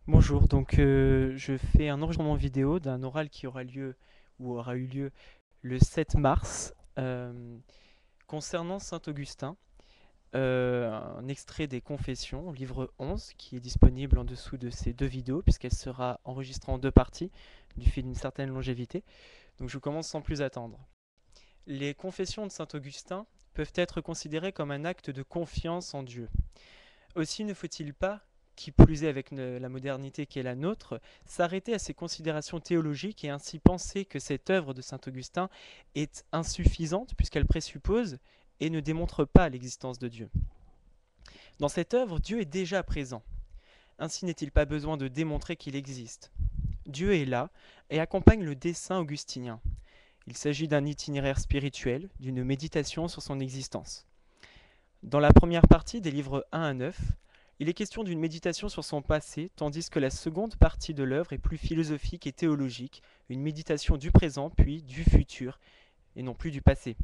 Bonjour, je fais un enregistrement vidéo d'un oral qui aura lieu ou aura eu lieu le 7 mars concernant Saint Augustin, un extrait des Confessions, livre 11, qui est disponible en dessous de ces deux vidéos puisqu'elle sera enregistrée en deux parties du fait d'une certaine longévité. Donc je commence sans plus attendre. Les Confessions de Saint Augustin peuvent être considérées comme un acte de confiance en Dieu. Aussi ne faut-il pas, qui plus est avec la modernité qui est la nôtre, s'arrêter à ces considérations théologiques et ainsi penser que cette œuvre de saint Augustin est insuffisante puisqu'elle présuppose et ne démontre pas l'existence de Dieu. Dans cette œuvre, Dieu est déjà présent. Ainsi n'est-il pas besoin de démontrer qu'il existe. Dieu est là et accompagne le dessein augustinien. Il s'agit d'un itinéraire spirituel, d'une méditation sur son existence. Dans la première partie des livres 1 à 9, il est question d'une méditation sur son passé, tandis que la seconde partie de l'œuvre est plus philosophique et théologique, une méditation du présent puis du futur, et non plus du passé.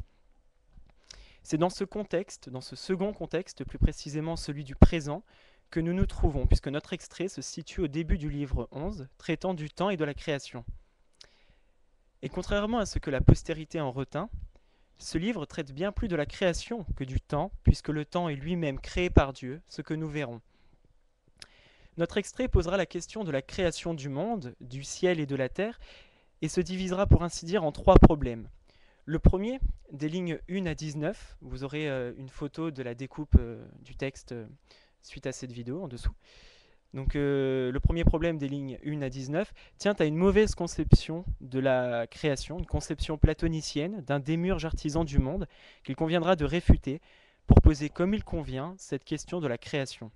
C'est dans ce contexte, dans ce second contexte, plus précisément celui du présent, que nous nous trouvons, puisque notre extrait se situe au début du livre 11, traitant du temps et de la création. Et contrairement à ce que la postérité en retint, ce livre traite bien plus de la création que du temps, puisque le temps est lui-même créé par Dieu, ce que nous verrons. Notre extrait posera la question de la création du monde, du ciel et de la terre, et se divisera pour ainsi dire en trois problèmes. Le premier, des lignes 1 à 19, vous aurez une photo de la découpe du texte suite à cette vidéo en dessous. Le premier problème des lignes 1 à 19 tient à une mauvaise conception de la création, une conception platonicienne d'un démiurge artisan du monde qu'il conviendra de réfuter pour poser comme il convient cette question de la création.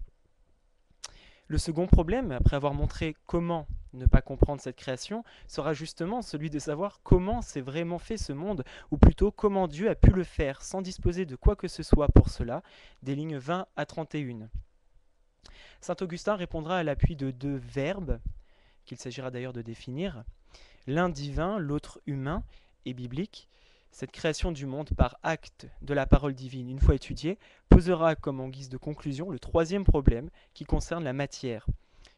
Le second problème, après avoir montré comment ne pas comprendre cette création, sera justement celui de savoir comment s'est vraiment fait ce monde, ou plutôt comment Dieu a pu le faire sans disposer de quoi que ce soit pour cela, des lignes 20 à 31. Saint Augustin répondra à l'appui de deux verbes, qu'il s'agira d'ailleurs de définir, l'un divin, l'autre humain et biblique. Cette création du monde par acte de la parole divine, une fois étudiée, posera comme en guise de conclusion le troisième problème qui concerne la matière.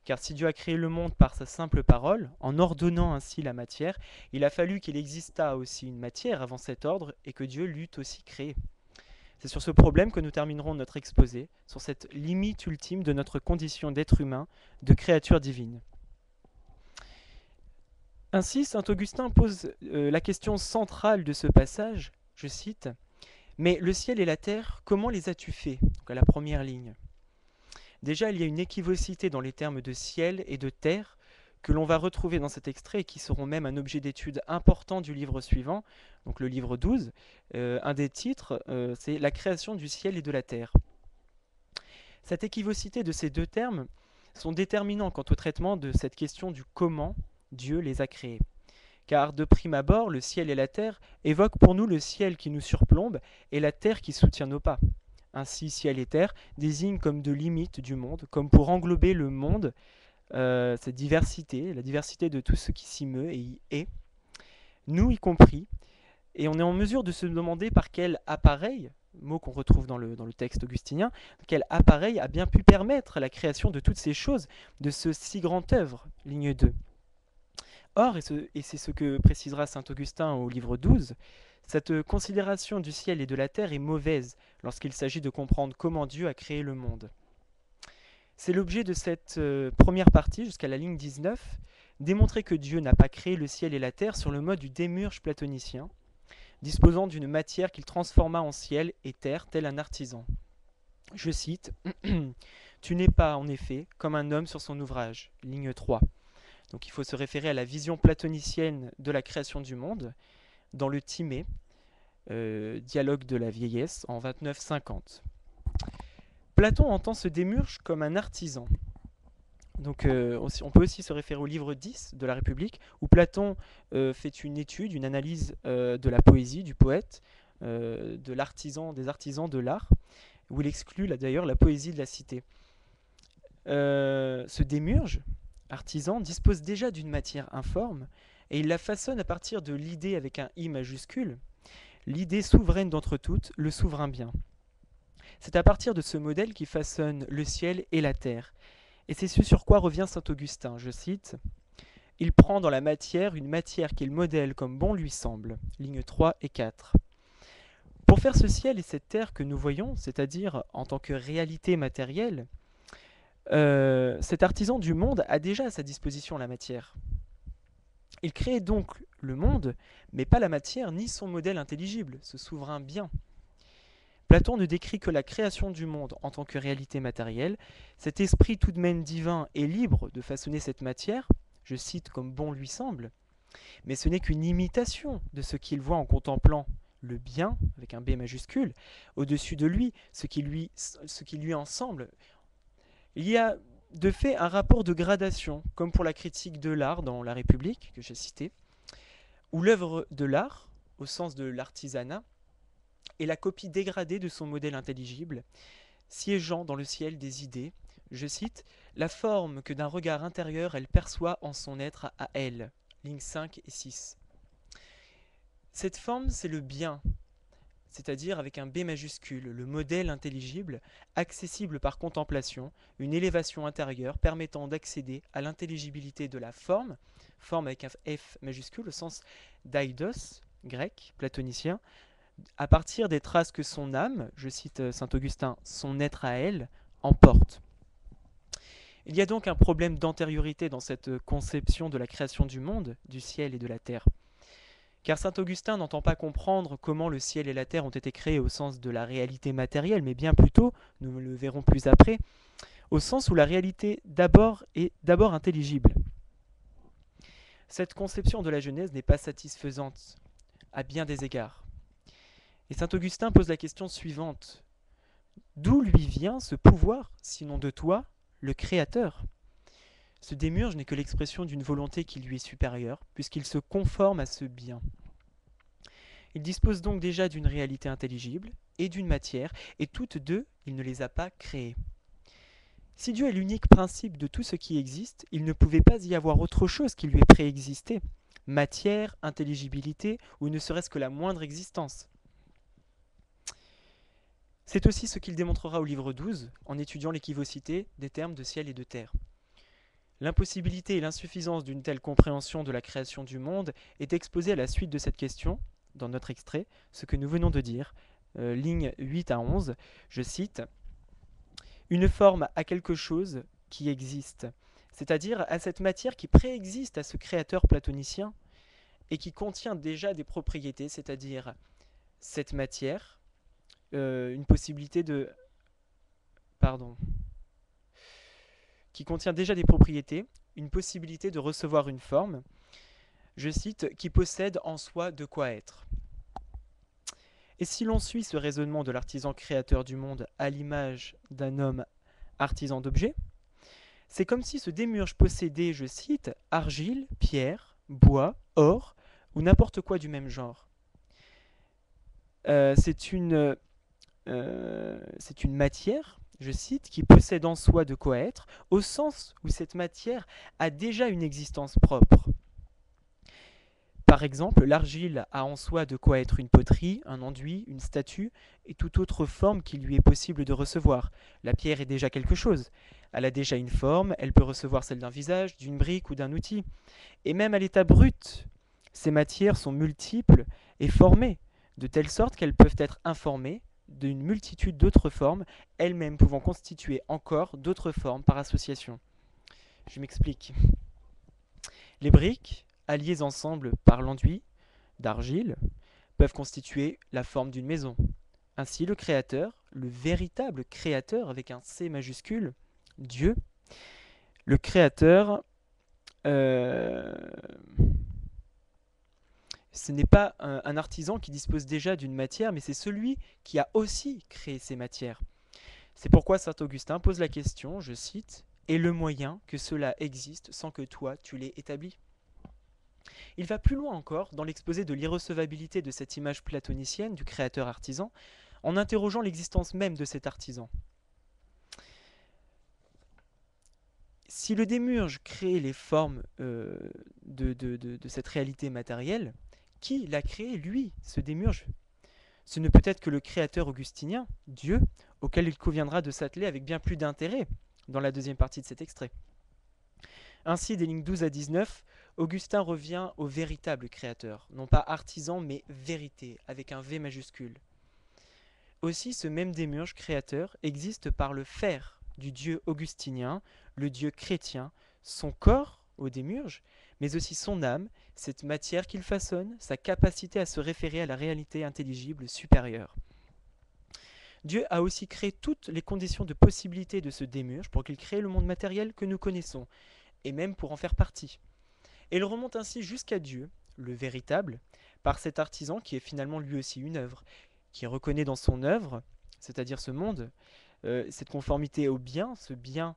Car si Dieu a créé le monde par sa simple parole, en ordonnant ainsi la matière, il a fallu qu'il existât aussi une matière avant cet ordre et que Dieu l'eût aussi créée. C'est sur ce problème que nous terminerons notre exposé, sur cette limite ultime de notre condition d'être humain, de créature divine. Ainsi, saint Augustin pose la question centrale de ce passage, je cite, « Mais le ciel et la terre, comment les as-tu faits ?» Donc à la première ligne. Déjà, il y a une équivocité dans les termes de ciel et de terre que l'on va retrouver dans cet extrait et qui seront même un objet d'étude important du livre suivant, donc le livre 12. Un des titres, c'est « La création du ciel et de la terre ». Cette équivocité de ces deux termes sont déterminants quant au traitement de cette question du comment Dieu les a créés. Car de prime abord, le ciel et la terre évoquent pour nous le ciel qui nous surplombe et la terre qui soutient nos pas. Ainsi, ciel et terre désignent comme de limites du monde, comme pour englober le monde, cette diversité, la diversité de tout ce qui s'y meut et y est, nous y compris, et on est en mesure de se demander par quel appareil, mot qu'on retrouve dans le texte augustinien, quel appareil a bien pu permettre la création de toutes ces choses, de ce si grand œuvre, ligne 2. Or, et c'est ce que précisera saint Augustin au livre 12, cette considération du ciel et de la terre est mauvaise lorsqu'il s'agit de comprendre comment Dieu a créé le monde. C'est l'objet de cette première partie, jusqu'à la ligne 19, démontrer que Dieu n'a pas créé le ciel et la terre sur le mode du démiurge platonicien, disposant d'une matière qu'il transforma en ciel et terre, tel un artisan. Je cite, « Tu n'es pas, en effet, comme un homme sur son ouvrage », ligne 3. Donc il faut se référer à la vision platonicienne de la création du monde, dans le Timée, dialogue de la vieillesse, en 29-50. Platon entend ce démiurge comme un artisan. Donc on peut aussi se référer au livre 10 de la République, où Platon fait une étude, une analyse de la poésie, du poète, de l'artisan, des artisans de l'art, où il exclut d'ailleurs la poésie de la cité. Ce démiurge, artisan, dispose déjà d'une matière informe, et il la façonne à partir de l'idée avec un I majuscule, l'idée souveraine d'entre toutes, le souverain bien. C'est à partir de ce modèle qu'il façonne le ciel et la terre. Et c'est ce sur quoi revient saint Augustin, je cite, « Il prend dans la matière une matière qu'il modèle comme bon lui semble », lignes 3 et 4. Pour faire ce ciel et cette terre que nous voyons, c'est-à-dire en tant que réalité matérielle, cet artisan du monde a déjà à sa disposition la matière. Il crée donc le monde, mais pas la matière ni son modèle intelligible, ce souverain bien. Platon ne décrit que la création du monde en tant que réalité matérielle. Cet esprit tout de même divin est libre de façonner cette matière, je cite comme bon lui semble, mais ce n'est qu'une imitation de ce qu'il voit en contemplant le bien, avec un B majuscule, au-dessus de lui, ce qui lui en semble. Il y a de fait un rapport de gradation, comme pour la critique de l'art dans La République, que j'ai cité, où l'œuvre de l'art, au sens de l'artisanat, est la copie dégradée de son modèle intelligible, siégeant dans le ciel des idées, je cite, « la forme que d'un regard intérieur elle perçoit en son être à elle », lignes 5 et 6. Cette forme, c'est le bien, c'est-à-dire avec un B majuscule, le modèle intelligible, accessible par contemplation, une élévation intérieure permettant d'accéder à l'intelligibilité de la forme, forme avec un F majuscule au sens d'aidos, grec, platonicien, à partir des traces que son âme, je cite saint Augustin, son être à elle, emporte. Il y a donc un problème d'antériorité dans cette conception de la création du monde, du ciel et de la terre. Car saint Augustin n'entend pas comprendre comment le ciel et la terre ont été créés au sens de la réalité matérielle, mais bien plutôt, nous le verrons plus après, au sens où la réalité est d'abord intelligible. Cette conception de la Genèse n'est pas satisfaisante à bien des égards. Et saint Augustin pose la question suivante. D'où lui vient ce pouvoir, sinon de toi, le Créateur ? Ce démiurge n'est que l'expression d'une volonté qui lui est supérieure, puisqu'il se conforme à ce bien. Il dispose donc déjà d'une réalité intelligible et d'une matière, et toutes deux, il ne les a pas créées. Si Dieu est l'unique principe de tout ce qui existe, il ne pouvait pas y avoir autre chose qui lui ait préexisté, matière, intelligibilité, ou ne serait-ce que la moindre existence. C'est aussi ce qu'il démontrera au livre 12, en étudiant l'équivocité des termes de ciel et de terre. L'impossibilité et l'insuffisance d'une telle compréhension de la création du monde est exposée à la suite de cette question, dans notre extrait, ce que nous venons de dire, lignes 8 à 11, je cite, « Une forme a quelque chose qui existe, c'est-à-dire à cette matière qui préexiste à ce créateur platonicien et qui contient déjà des propriétés, c'est-à-dire cette matière, une possibilité de... Pardon. Qui contient déjà des propriétés, une possibilité de recevoir une forme, je cite, qui possède en soi de quoi être. Et si l'on suit ce raisonnement de l'artisan créateur du monde à l'image d'un homme artisan d'objets, c'est comme si ce démiurge possédait, je cite, argile, pierre, bois, or, ou n'importe quoi du même genre. C'est une matière, je cite, qui possède en soi de quoi être, au sens où cette matière a déjà une existence propre. Par exemple, l'argile a en soi de quoi être une poterie, un enduit, une statue et toute autre forme qu'il lui est possible de recevoir. La pierre est déjà quelque chose. Elle a déjà une forme, elle peut recevoir celle d'un visage, d'une brique ou d'un outil. Et même à l'état brut, ces matières sont multiples et formées, de telle sorte qu'elles peuvent être informées d'une multitude d'autres formes, elles-mêmes pouvant constituer encore d'autres formes par association. Je m'explique. Les briques, alliées ensemble par l'enduit d'argile, peuvent constituer la forme d'une maison. Ainsi, le Créateur, le véritable Créateur avec un C majuscule, Dieu, le Créateur, ce n'est pas un artisan qui dispose déjà d'une matière, mais c'est celui qui a aussi créé ces matières. C'est pourquoi saint Augustin pose la question, je cite, « Et le moyen que cela existe sans que toi tu l'aies établi ?» Il va plus loin encore dans l'exposé de l'irrecevabilité de cette image platonicienne du créateur artisan, en interrogeant l'existence même de cet artisan. Si le démiurge crée les formes de cette réalité matérielle, qui l'a créé, lui, ce démiurge? Ce ne peut être que le créateur augustinien, Dieu, auquel il conviendra de s'atteler avec bien plus d'intérêt, dans la deuxième partie de cet extrait. Ainsi, des lignes 12 à 19, Augustin revient au véritable créateur, non pas artisan, mais vérité, avec un V majuscule. Aussi, ce même démiurge créateur existe par le faire du dieu augustinien, le dieu chrétien, son corps au démiurge, mais aussi son âme, cette matière qu'il façonne, sa capacité à se référer à la réalité intelligible supérieure. Dieu a aussi créé toutes les conditions de possibilité de ce démiurge pour qu'il crée le monde matériel que nous connaissons, et même pour en faire partie. Et il remonte ainsi jusqu'à Dieu, le véritable, par cet artisan qui est finalement lui aussi une œuvre, qui reconnaît dans son œuvre, c'est-à-dire ce monde, cette conformité au bien, ce bien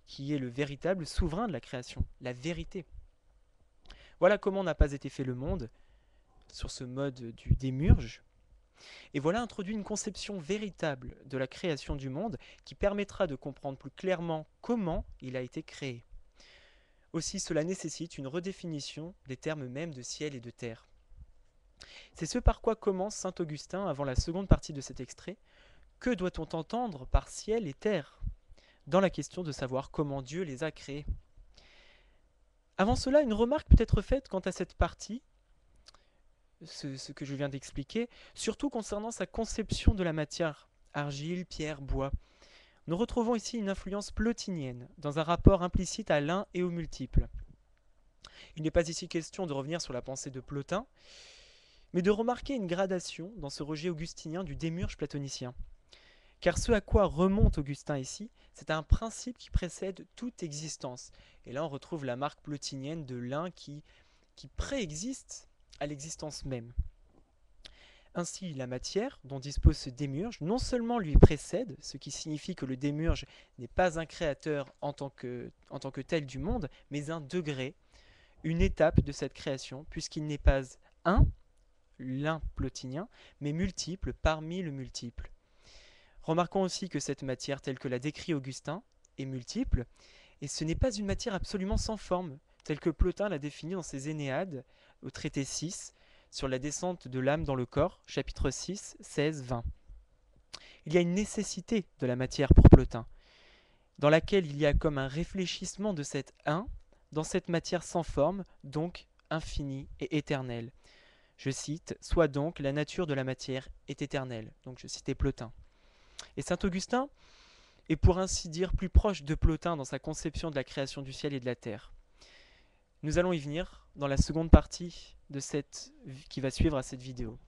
qui est le véritable souverain de la création, la vérité. Voilà comment n'a pas été fait le monde, sur ce mode du démiurge. Et voilà introduit une conception véritable de la création du monde qui permettra de comprendre plus clairement comment il a été créé. Aussi, cela nécessite une redéfinition des termes mêmes de ciel et de terre. C'est ce par quoi commence saint Augustin avant la seconde partie de cet extrait. Que doit-on entendre par ciel et terre dans la question de savoir comment Dieu les a créés? Avant cela, une remarque peut être faite quant à cette partie, ce que je viens d'expliquer, surtout concernant sa conception de la matière, argile, pierre, bois. Nous retrouvons ici une influence plotinienne, dans un rapport implicite à l'un et au multiple. Il n'est pas ici question de revenir sur la pensée de Plotin, mais de remarquer une gradation dans ce rejet augustinien du démiurge platonicien. Car ce à quoi remonte Augustin ici, c'est un principe qui précède toute existence. Et là on retrouve la marque plotinienne de l'un qui préexiste à l'existence même. Ainsi, la matière dont dispose ce démiurge non seulement lui précède, ce qui signifie que le démiurge n'est pas un créateur en tant que tel du monde, mais un degré, une étape de cette création, puisqu'il n'est pas l'un plotinien, mais multiple parmi le multiple. Remarquons aussi que cette matière, telle que l'a décrit Augustin, est multiple, et ce n'est pas une matière absolument sans forme, telle que Plotin l'a définie dans ses Énéades, au traité 6, sur la descente de l'âme dans le corps, chapitre 6, 16, 20. Il y a une nécessité de la matière pour Plotin, dans laquelle il y a comme un réfléchissement de cet dans cette matière sans forme, donc infinie et éternelle. Je cite, « Soit donc la nature de la matière est éternelle ». Donc je citais Plotin. Et saint Augustin est pour ainsi dire plus proche de Plotin dans sa conception de la création du ciel et de la terre. Nous allons y venir dans la seconde partie de qui va suivre à cette vidéo.